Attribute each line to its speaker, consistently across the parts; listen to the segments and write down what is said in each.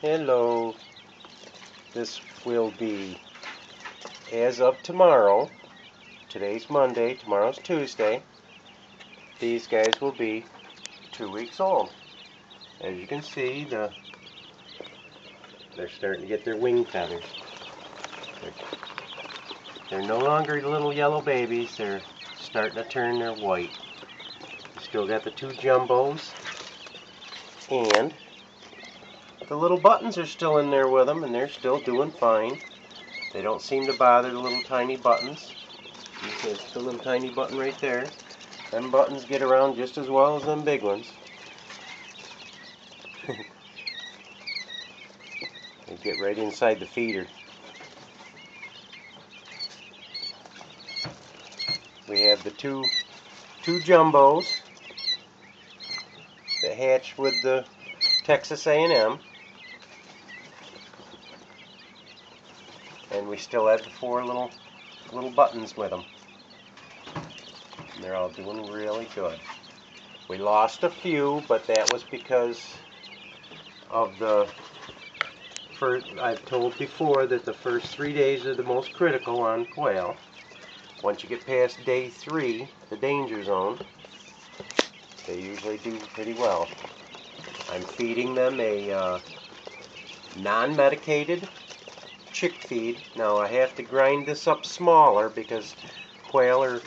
Speaker 1: Hello. This will be, as of tomorrow, today's Monday, tomorrow's Tuesday, these guys will be 2 weeks old. As you can see, they're starting to get their wing feathers. They're no longer little yellow babies, they're starting to turn their white. Still got the two jumbos, and the little buttons are still in there with them, and they're still doing fine. They don't seem to bother the little tiny buttons. There's the little tiny button right there. Them buttons get around just as well as them big ones. They get right inside the feeder. We have the two jumbos that hatch with the Texas A&M. And we still have the four little buttons with them. And they're all doing really good. We lost a few, but that was because of I've told before that the first 3 days are the most critical on quail. Once you get past day 3, the danger zone, they usually do pretty well. I'm feeding them a non-medicated chick feed. Now I have to grind this up smaller because quail are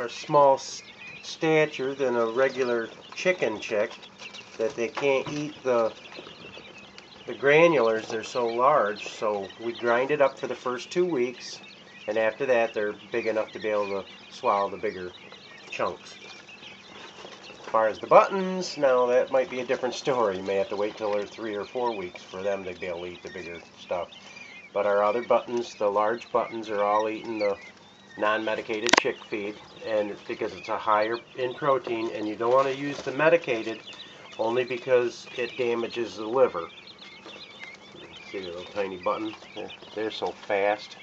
Speaker 1: small stature than a regular chicken chick, that they can't eat the granulars. They're so large, so we grind it up for the first 2 weeks, and after that they're big enough to be able to swallow the bigger chunks. As far as the buttons, now that might be a different story. You may have to wait till they're 3 or 4 weeks for them to be able to eat the bigger stuff. But our other buttons, the large buttons, are all eating the non-medicated chick feed, and it's because it's a higher in protein, and you don't want to use the medicated only because it damages the liver. See the little tiny button? They're so fast.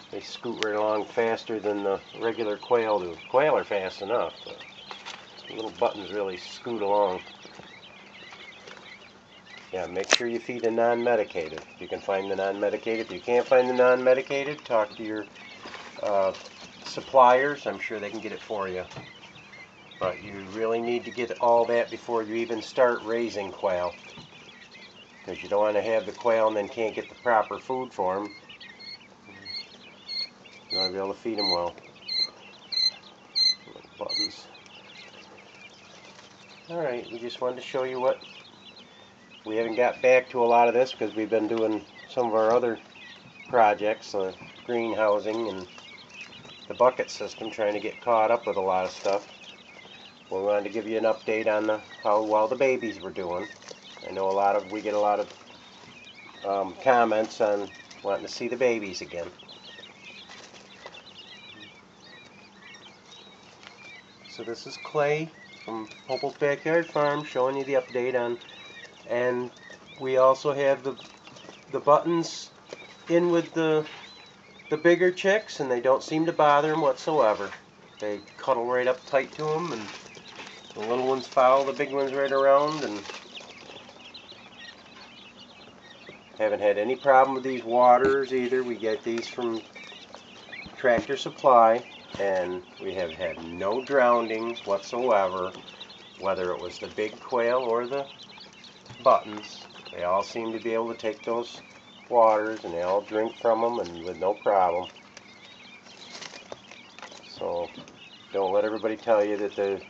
Speaker 1: They scoot right along faster than the regular quail do. Quail are fast enough, but the little buttons really scoot along. Yeah, make sure you feed the non-medicated. If you can find the non-medicated. If you can't find the non-medicated, talk to your suppliers. I'm sure they can get it for you. But you really need to get all that before you even start raising quail, because you don't want to have the quail and then can't get the proper food for them. You want to be able to feed them well. Buttons. Alright, we just wanted to show you what. We haven't got back to a lot of this because we've been doing some of our other projects, greenhousing and the bucket system, trying to get caught up with a lot of stuff. We wanted to give you an update on how well the babies were doing. I know we get a lot of comments on wanting to see the babies again. So this is Clay from Popo's Backyard Farm showing you the update on, and we also have the buttons in with the bigger chicks, and they don't seem to bother them whatsoever. They cuddle right up tight to them, and the little ones follow the big ones right around, and haven't had any problem with these waters either. We get these from Tractor Supply, and we have had no drownings whatsoever, whether it was the big quail or the buttons. They all seem to be able to take those waters, and they all drink from them, and with no problem. So don't let everybody tell you that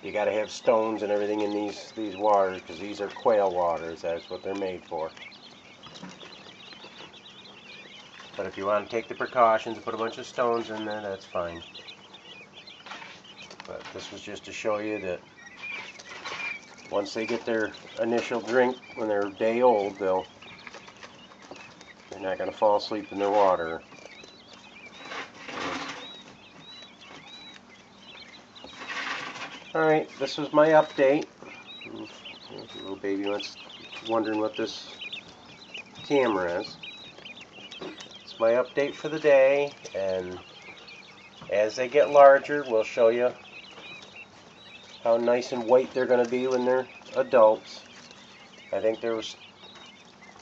Speaker 1: you got to have stones and everything in these waters, because these are quail waters. That's what they're made for. But if you want to take the precautions and put a bunch of stones in there, that's fine. But this was just to show you that once they get their initial drink, when they're a day old, they're not going to fall asleep in their water. Alright, this was my update. The little baby was wondering what this camera is. It's my update for the day, and as they get larger, we'll show you how nice and white they're going to be when they're adults. I think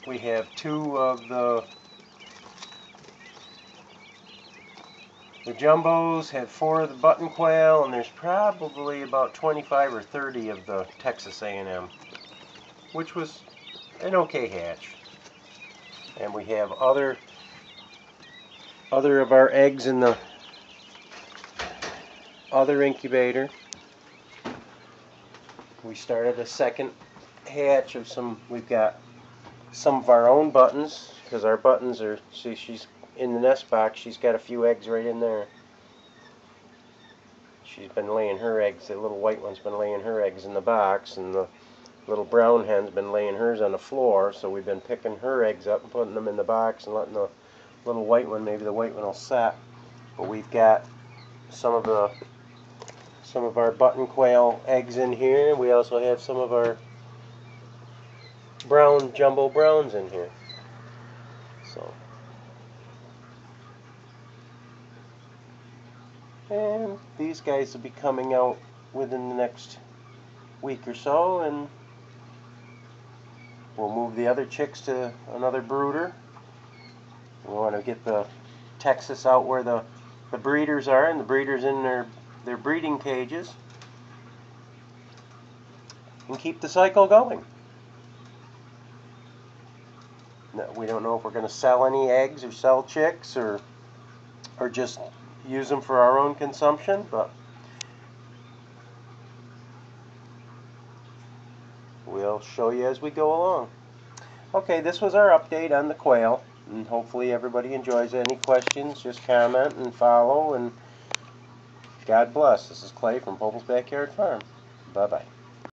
Speaker 1: we have 2 of the jumbos, have 4 of the button quail, and there's probably about 25 or 30 of the Texas A&M, which was an okay hatch. And we have other of our eggs in the other incubator. We started a second hatch of we've got some of our own buttons, because our buttons are, see, she's in the nest box, she's got a few eggs right in there. She's been laying her eggs, the little white one's been laying her eggs in the box, and the little brown hen's been laying hers on the floor, so we've been picking her eggs up and putting them in the box and letting the little white one, maybe the white one will set. But we've got some of our button quail eggs in here. We also have some of our jumbo browns in here. So, and these guys will be coming out within the next week or so, and we'll move the other chicks to another brooder. We want to get the Texas out where the breeders are, and the breeders in their breeding cages, and keep the cycle going. We don't know if we're going to sell any eggs or sell chicks or just use them for our own consumption, but we'll show you as we go along. Okay, this was our update on the quail, and hopefully everybody enjoys it. Any questions, just comment and follow, and God bless. This is Clay from Popel's Backyard Farm. Bye-bye.